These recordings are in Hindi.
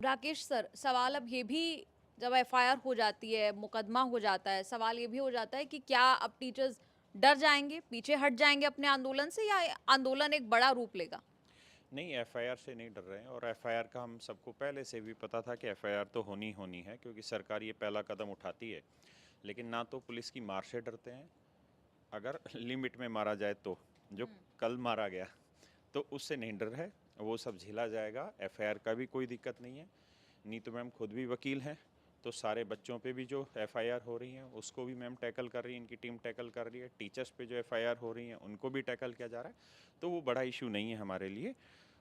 राकेश सर, सवाल अब ये भी जब एफआईआर हो जाती है, मुकदमा हो जाता है, सवाल ये भी हो जाता है कि क्या अब टीचर्स डर जाएंगे, पीछे हट जाएंगे अपने आंदोलन से, या आंदोलन एक बड़ा रूप लेगा? नहीं, एफआईआर से नहीं डर रहे हैं। और एफआईआर का हम सबको पहले से भी पता था कि एफआईआर तो होनी होनी है, क्योंकि सरकार ये पहला कदम उठाती है। लेकिन ना तो पुलिस की मार से डरते हैं, अगर लिमिट में मारा जाए तो। जो कल मारा गया तो उससे नहीं डर है, वो सब झेला जाएगा। एफआईआर का भी कोई दिक्कत नहीं है। नीतू मैम खुद भी वकील हैं, तो सारे बच्चों पे भी जो एफआईआर हो रही हैं उसको भी मैम टैकल कर रही है, इनकी टीम टैकल कर रही है। टीचर्स पे जो एफआईआर हो रही हैं उनको भी टैकल किया जा रहा है। तो वो बड़ा इशू नहीं है हमारे लिए।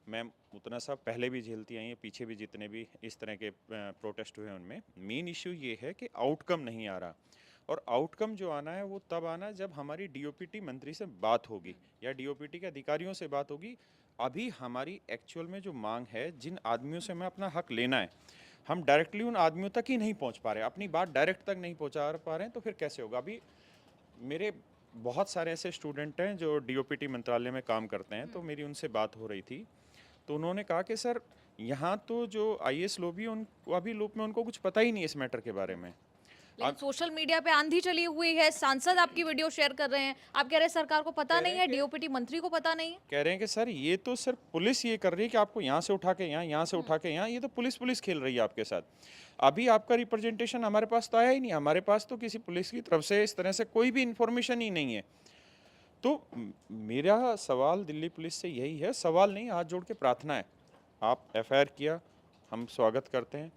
मैम उतना सा पहले भी झेलती आई हैं, पीछे भी जितने भी इस तरह के प्रोटेस्ट हुए उनमें मेन इशू ये है कि आउटकम नहीं आ रहा। और आउटकम जो आना है वो तब आना है जब हमारी डीओपीटी मंत्री से बात होगी या डीओपीटी के अधिकारियों से बात होगी। अभी हमारी एक्चुअल में जो मांग है, जिन आदमियों से हमें अपना हक लेना है, हम डायरेक्टली उन आदमियों तक ही नहीं पहुंच पा रहे, अपनी बात डायरेक्ट तक नहीं पहुंचा पा रहे हैं, तो फिर कैसे होगा। अभी मेरे बहुत सारे ऐसे स्टूडेंट हैं जो डीओपीटी मंत्रालय में काम करते हैं, तो मेरी उनसे बात हो रही थी। तो उन्होंने कहा कि सर, यहाँ तो जो आईएएस लोग भी उन अभी लोग में उनको कुछ पता ही नहीं इस मैटर के बारे में। लेकिन अब सोशल मीडिया पे आंधी चली हुई है, सांसद आपकी वीडियो शेयर कर रहे हैं, आप कह रहे हैं सरकार को पता कह रहे नहीं हैं है, कि डीओपीटी मंत्री को पता नहीं है। सर, ये तो सर पुलिस ये कर रही है कि आपको यहाँ से उठा के यहाँ से उठा के यहाँ, ये तो पुलिस पुलिस खेल रही है आपके साथ। अभी आपका रिप्रेजेंटेशन हमारे पास तो आया ही नहीं, हमारे पास तो किसी पुलिस की तरफ से इस तरह से कोई भी इंफॉर्मेशन ही नहीं है। तो मेरा सवाल दिल्ली पुलिस से यही है, सवाल नहीं, हाथ जोड़ के प्रार्थना है। आप एफआईआर किया, हम स्वागत करते हैं।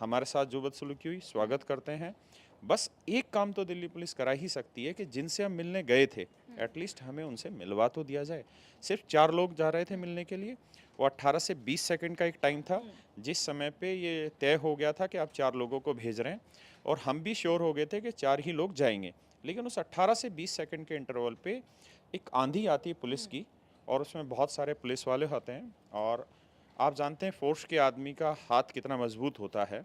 हमारे साथ जो बदसलूकी हुई स्वागत करते हैं। बस एक काम तो दिल्ली पुलिस करा ही सकती है कि जिनसे हम मिलने गए थे, एटलीस्ट हमें उनसे मिलवा तो दिया जाए। सिर्फ 4 लोग जा रहे थे मिलने के लिए। वो 18 से 20 सेकंड का एक टाइम था, जिस समय पे ये तय हो गया था कि आप 4 लोगों को भेज रहे हैं, और हम भी श्योर हो गए थे कि 4 ही लोग जाएंगे। लेकिन उस 18 से 20 सेकंड के इंटरवल पे एक आंधी आती है पुलिस की, और उसमें बहुत सारे पुलिस वाले होते हैं। और आप जानते हैं फोर्स के आदमी का हाथ कितना मजबूत होता है।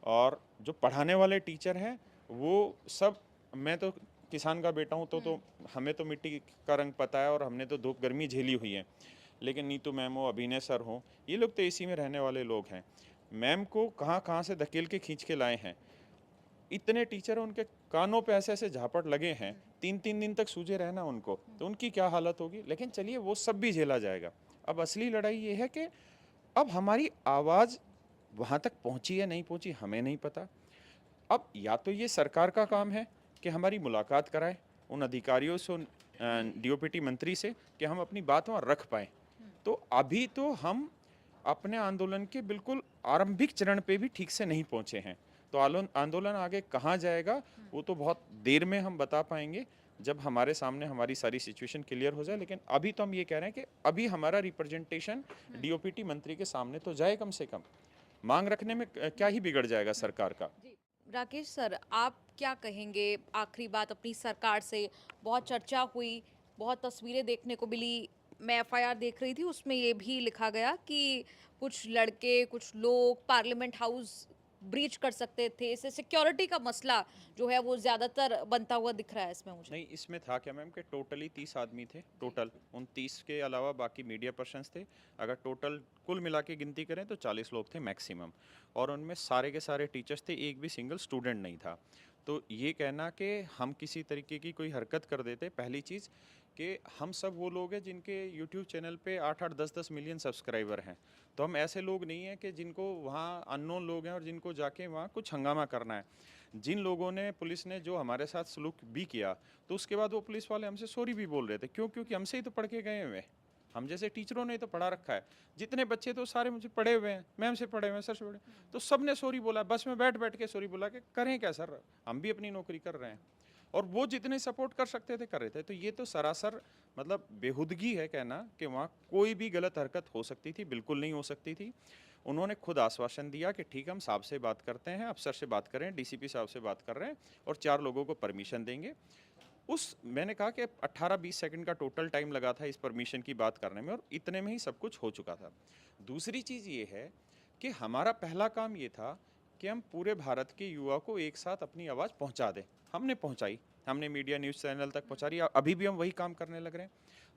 और जो पढ़ाने वाले टीचर हैं वो सब, मैं तो किसान का बेटा हूँ, तो हमें तो मिट्टी का रंग पता है, और हमने तो धूप गर्मी झेली हुई है। लेकिन नीतू मैम हो, अभिनय सर हो, ये लोग तो एसी में रहने वाले लोग हैं। मैम को कहाँ कहाँ से धकेल के खींच के लाए हैं। इतने टीचर हैं, उनके कानों पे ऐसे ऐसे झापट लगे हैं, 3 3 दिन तक सूजे रहना उनको, तो उनकी क्या हालत होगी। लेकिन चलिए, वो सब भी झेला जाएगा। अब असली लड़ाई ये है कि अब हमारी आवाज़ वहाँ तक पहुँची या नहीं पहुँची हमें नहीं पता। अब या तो ये सरकार का काम है कि हमारी मुलाकात कराए उन अधिकारियों से, उन डीओपीटी मंत्री से, कि हम अपनी बात वहाँ रख पाएँ। तो अभी तो हम अपने आंदोलन के बिल्कुल आरंभिक चरण पे भी ठीक से नहीं पहुँचे हैं। तो आंदोलन आगे कहाँ जाएगा, वो तो बहुत देर में हम बता पाएँगे, जब हमारे सामने हमारी सारी सिचुएशन क्लियर हो जाए। लेकिन अभी तो हम ये कह रहे हैं कि अभी हमारा रिप्रेजेंटेशन डीओपीटी मंत्री के सामने तो जाए कम से कम। माँग रखने में क्या ही बिगड़ जाएगा सरकार का। जी। राकेश सर, आप क्या कहेंगे आखिरी बात अपनी सरकार से? बहुत चर्चा हुई, बहुत तस्वीरें देखने को मिली। मैं एफआईआर देख रही थी, उसमें ये भी लिखा गया कि कुछ लड़के, कुछ लोग पार्लियामेंट हाउस ब्रीच कर सकते थे। इससे सिक्योरिटी का मसला जो है वो ज़्यादातर बनता हुआ दिख रहा है इसमें मुझे। नहीं, इसमें था क्या मैम कि टोटली 30 आदमी थे जी। टोटल। उन 30 के अलावा बाकी मीडिया पर्सन्स थे। अगर टोटल कुल मिला के गिनती करें तो 40 लोग थे मैक्सिमम। और उनमें सारे के सारे टीचर्स थे, एक भी सिंगल स्टूडेंट नहीं था। तो ये कहना कि हम किसी तरीके की कोई हरकत कर देते, पहली चीज़ कि हम सब वो लोग हैं जिनके यूट्यूब चैनल पे 8 8 10 10 मिलियन सब्सक्राइबर हैं। तो हम ऐसे लोग नहीं हैं कि जिनको वहाँ अननोन लोग हैं और जिनको जाके वहाँ कुछ हंगामा करना है। जिन लोगों ने, पुलिस ने जो हमारे साथ सलूक भी किया, तो उसके बाद वो पुलिस वाले हमसे सॉरी भी बोल रहे थे। क्यों? क्योंकि हमसे ही तो पढ़ के गए हुए हैं। हम जैसे टीचरों ने तो पढ़ा रखा है। जितने बच्चे तो सारे मुझे पढ़े हुए हैं, मैम से पढ़े हुए हैं, सर से पढ़े। तो सब ने सॉरी बोला, बस में बैठ बैठ के सॉरी बोला कि करें क्या सर, हम भी अपनी नौकरी कर रहे हैं। और वो जितने सपोर्ट कर सकते थे कर रहे थे। तो ये तो सरासर मतलब बेहुदगी है कहना कि वहाँ कोई भी गलत हरकत हो सकती थी, बिल्कुल नहीं हो सकती थी। उन्होंने खुद आश्वासन दिया कि ठीक है, हम साहब से बात करते हैं, अफसर से बात करें, डीसीपी साहब से बात कर रहे हैं, और 4 लोगों को परमिशन देंगे। उस मैंने कहा कि 18-20 सेकंड का टोटल टाइम लगा था इस परमिशन की बात करने में, और इतने में ही सब कुछ हो चुका था। दूसरी चीज़ ये है कि हमारा पहला काम ये था कि हम पूरे भारत के युवा को एक साथ अपनी आवाज़ पहुंचा दें। हमने पहुंचाई, हमने मीडिया न्यूज़ चैनल तक पहुंचा रही है, अभी भी हम वही काम करने लग रहे हैं।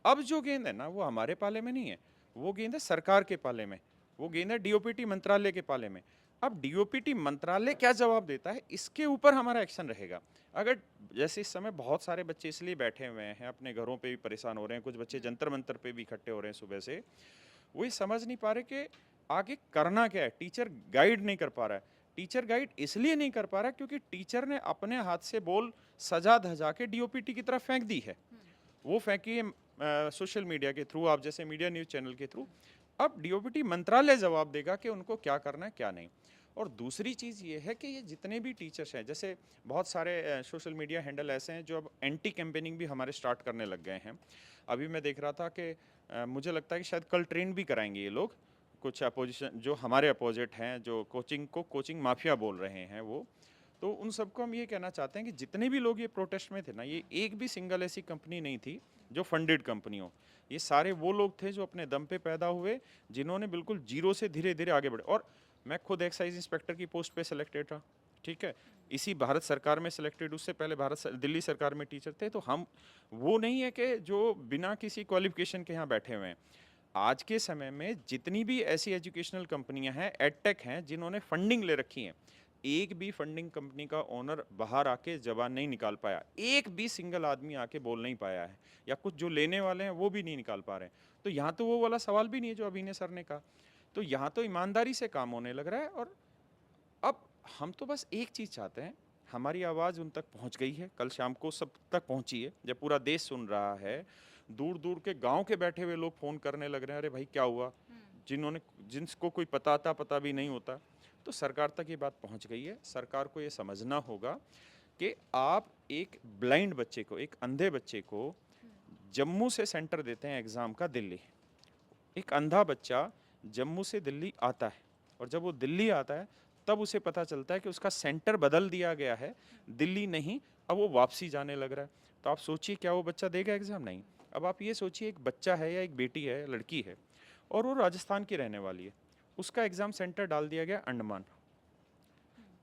अब जो गेंद है ना, वो हमारे पाले में नहीं है, वो गेंद है सरकार के पाले में। वो गेंद है डीओपीटी मंत्रालय के पाले में। अब डीओपीटी मंत्रालय क्या जवाब देता है, इसके ऊपर हमारा एक्शन रहेगा। अगर जैसे इस समय बहुत सारे बच्चे इसलिए बैठे हुए हैं, अपने घरों पे भी परेशान हो रहे हैं, कुछ बच्चे जंतर मंतर पे भी इकट्ठे हो रहे हैं सुबह से, वो ये समझ नहीं पा रहे कि आगे करना क्या है। टीचर गाइड नहीं कर पा रहा है। टीचर गाइड इसलिए नहीं कर पा रहा क्योंकि टीचर ने अपने हाथ से बॉल सजा धजा के डीओपीटी की तरफ फेंक दी है। वो फेंकी है सोशल मीडिया के थ्रू, आप जैसे मीडिया न्यूज़ चैनल के थ्रू। अब डीओपीटी मंत्रालय जवाब देगा कि उनको क्या करना है क्या नहीं। और दूसरी चीज़ ये है कि ये जितने भी टीचर्स हैं, जैसे बहुत सारे सोशल मीडिया हैंडल ऐसे हैं जो अब एंटी कैंपेनिंग भी हमारे स्टार्ट करने लग गए हैं। अभी मैं देख रहा था कि मुझे लगता है कि शायद कल ट्रेन भी कराएंगे ये लोग, कुछ अपोजिशन जो हमारे अपोजिट हैं, जो कोचिंग को कोचिंग माफिया बोल रहे हैं वो। तो उन सबको हम ये कहना चाहते हैं कि जितने भी लोग ये प्रोटेस्ट में थे ना, ये एक भी सिंगल ऐसी कंपनी नहीं थी जो फंडेड कंपनी हो। ये सारे वो लोग थे जो अपने दम पे पैदा हुए, जिन्होंने बिल्कुल जीरो से धीरे धीरे आगे बढ़े। और मैं खुद एक्साइज इंस्पेक्टर की पोस्ट पे सिलेक्टेड था, ठीक है, इसी भारत सरकार में सिलेक्टेड। उससे पहले दिल्ली सरकार में टीचर थे। तो हम वो नहीं है कि जो बिना किसी क्वालिफिकेशन के यहाँ बैठे हुए हैं। आज के समय में जितनी भी ऐसी एजुकेशनल कंपनियां हैं, एडटेक हैं, जिन्होंने फंडिंग ले रखी है, एक भी फंडिंग कंपनी का ओनर बाहर आके जबान नहीं निकाल पाया। एक भी सिंगल आदमी आके बोल नहीं पाया है, या कुछ जो लेने वाले हैं वो भी नहीं निकाल पा रहे हैं। तो यहाँ तो वो वाला सवाल भी नहीं है जो अभिनय सर ने कहा। तो यहाँ तो ईमानदारी से काम होने लग रहा है। और अब हम तो बस एक चीज़ चाहते हैं, हमारी आवाज़ उन तक पहुँच गई है, कल शाम को सब तक पहुँची है। जब पूरा देश सुन रहा है, दूर दूर के गांव के बैठे हुए लोग फ़ोन करने लग रहे हैं, अरे भाई क्या हुआ, जिनको कोई पता भी नहीं होता। तो सरकार तक ये बात पहुंच गई है। सरकार को ये समझना होगा कि आप एक ब्लाइंड बच्चे को, एक अंधे बच्चे को जम्मू से सेंटर देते हैं एग्ज़ाम का दिल्ली। एक अंधा बच्चा जम्मू से दिल्ली आता है, और जब वो दिल्ली आता है तब उसे पता चलता है कि उसका सेंटर बदल दिया गया है, दिल्ली नहीं, अब वो वापसी जाने लग रहा है। तो आप सोचिए क्या वो बच्चा देगा एग्ज़ाम? नहीं। अब आप ये सोचिए, एक बच्चा है या एक बेटी है, लड़की है, और वो राजस्थान की रहने वाली है, उसका एग्ज़ाम सेंटर डाल दिया गया अंडमान।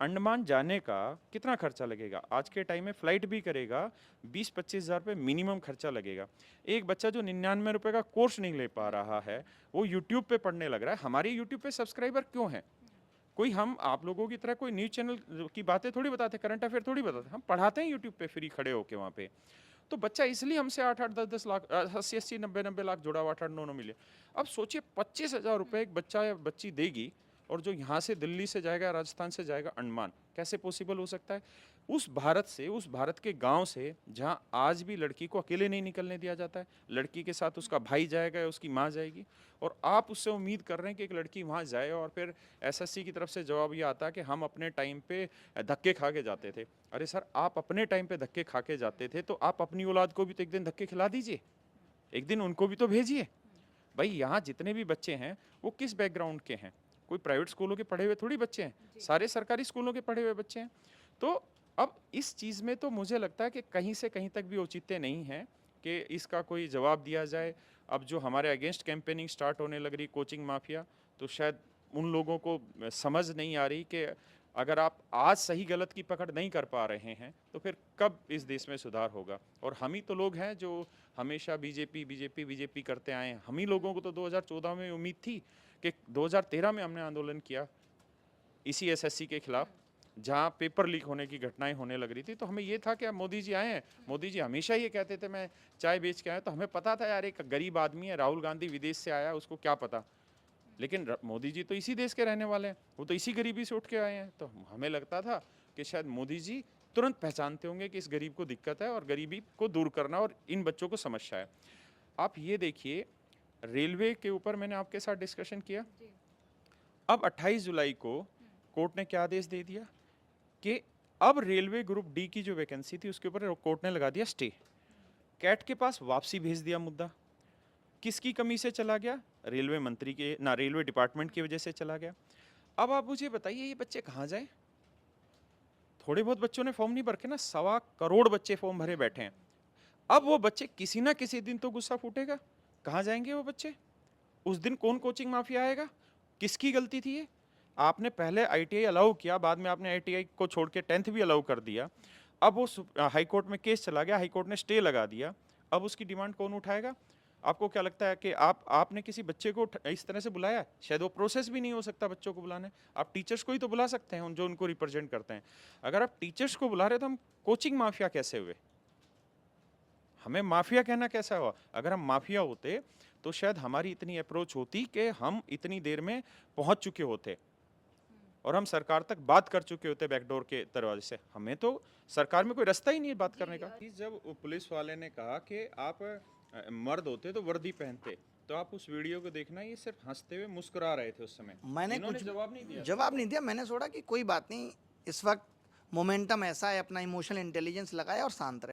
अंडमान जाने का कितना खर्चा लगेगा? आज के टाइम में फ्लाइट भी करेगा 20-25 हज़ार रुपये मिनिमम खर्चा लगेगा। एक बच्चा जो 99 रुपये का कोर्स नहीं ले पा रहा है, वो यूट्यूब पे पढ़ने लग रहा है। हमारे यूट्यूब पे सब्सक्राइबर क्यों हैं? कोई हम आप लोगों की तरह कोई न्यूज़ चैनल की बातें थोड़ी बताते, करंट अफेयर थोड़ी बताते, हम पढ़ाते हैं यूट्यूब पे फ्री खड़े होके वहाँ पे। तो बच्चा इसलिए हमसे 8-8, 10-10 लाख, 80-80, 90-90 लाख जुड़ा हुआ, 8-8, 9-9 मिलियन। अब सोचिए 25,000 रुपये एक बच्चा या बच्ची देगी, और जो यहाँ से दिल्ली से जाएगा, राजस्थान से जाएगा अंडमान, कैसे पॉसिबल हो सकता है? उस भारत से, उस भारत के गांव से, जहाँ आज भी लड़की को अकेले नहीं निकलने दिया जाता है, लड़की के साथ उसका भाई जाएगा या उसकी माँ जाएगी, और आप उससे उम्मीद कर रहे हैं कि एक लड़की वहाँ जाए, और फिर एसएससी की तरफ से जवाब ये आता है कि हम अपने टाइम पे धक्के खा के जाते थे। अरे सर, आप अपने टाइम पे धक्के खा के जाते थे, तो आप अपनी औलाद को भी तो एक दिन धक्के खिला दीजिए, एक दिन उनको भी तो भेजिए। भाई यहाँ जितने भी बच्चे हैं वो किस बैकग्राउंड के हैं? कोई प्राइवेट स्कूलों के पढ़े हुए थोड़ी बच्चे हैं, सारे सरकारी स्कूलों के पढ़े हुए बच्चे हैं। तो अब इस चीज़ में तो मुझे लगता है कि कहीं से कहीं तक भी औचित्य नहीं है कि इसका कोई जवाब दिया जाए। अब जो हमारे अगेंस्ट कैंपेनिंग स्टार्ट होने लग रही कोचिंग माफिया, तो शायद उन लोगों को समझ नहीं आ रही कि अगर आप आज सही गलत की पकड़ नहीं कर पा रहे हैं तो फिर कब इस देश में सुधार होगा। और हम ही तो लोग हैं जो हमेशा बीजेपी बीजेपी बीजेपी करते आए हैं। हम ही लोगों को तो 2014 में उम्मीद थी कि 2013 में हमने आंदोलन किया इसी एसएससी के खिलाफ, जहाँ पेपर लीक होने की घटनाएं होने लग रही थी। तो हमें ये था कि अब मोदी जी आए हैं, मोदी जी हमेशा ये कहते थे मैं चाय बेच के आया, तो हमें पता था यार एक गरीब आदमी है, राहुल गांधी विदेश से आया, उसको क्या पता। लेकिन मोदी जी तो इसी देश के रहने वाले हैं, वो तो इसी गरीबी से उठ के आए हैं। तो हमें लगता था कि शायद मोदी जी तुरंत पहचानते होंगे कि इस गरीब को दिक्कत है और गरीबी को दूर करना और इन बच्चों को समस्या है। आप ये देखिए, रेलवे के ऊपर मैंने आपके साथ डिस्कशन किया। अब 28 जुलाई को कोर्ट ने क्या आदेश दे दिया कि अब रेलवे ग्रुप डी की जो वैकेंसी थी उसके ऊपर कोर्ट ने लगा दिया स्टे। कैट के पास वापसी भेज दिया मुद्दा। किसकी कमी से चला गया? रेलवे मंत्री के, ना रेलवे डिपार्टमेंट की वजह से चला गया। अब आप मुझे बताइए ये बच्चे कहाँ जाए? थोड़े बहुत बच्चों ने फॉर्म नहीं भर के ना, 1.25 करोड़ बच्चे फॉर्म भरे बैठे हैं। अब वो बच्चे किसी ना किसी दिन तो गुस्सा फूटेगा, कहाँ जाएंगे वो बच्चे? उस दिन कौन कोचिंग माफिया आएगा? किसकी गलती थी ये? आपने पहले आईटीआई अलाउ किया, बाद में आपने आईटीआई को छोड़ के 10th भी अलाउ कर दिया। अब वो हाई कोर्ट में केस चला गया, हाई कोर्ट ने स्टे लगा दिया। अब उसकी डिमांड कौन उठाएगा? आपको क्या लगता है कि आपने किसी बच्चे को इस तरह से बुलाया? शायद वो प्रोसेस भी नहीं हो सकता बच्चों को बुलाने। आप टीचर्स को ही तो बुला सकते हैं, जो उनको रिप्रेजेंट करते हैं। अगर आप टीचर्स को बुला रहे हो तो हम कोचिंग माफिया कैसे हुए? हमें माफिया कहना कैसा हुआ? अगर हम माफिया होते तो शायद हमारी इतनी अप्रोच होती कि हम इतनी देर में पहुंच चुके होते और हम सरकार तक बात कर चुके होते बैकडोर के दरवाजे से। हमें तो सरकार में कोई रास्ता ही नहीं है बात करने का। जब वो पुलिस वाले ने कहा कि आप मर्द होते तो वर्दी पहनते, तो आप उस वीडियो को देखना, ये सिर्फ हंसते हुए मुस्कुरा रहे थे उस समय। मैंने इन्होंने कुछ जवाब नहीं दिया। जवाब नहीं दिया। मैंने सोचा कि कोई बात नहीं, इस वक्त मोमेंटम ऐसा है, अपना इमोशनल इंटेलिजेंस लगाया और शांत रहे।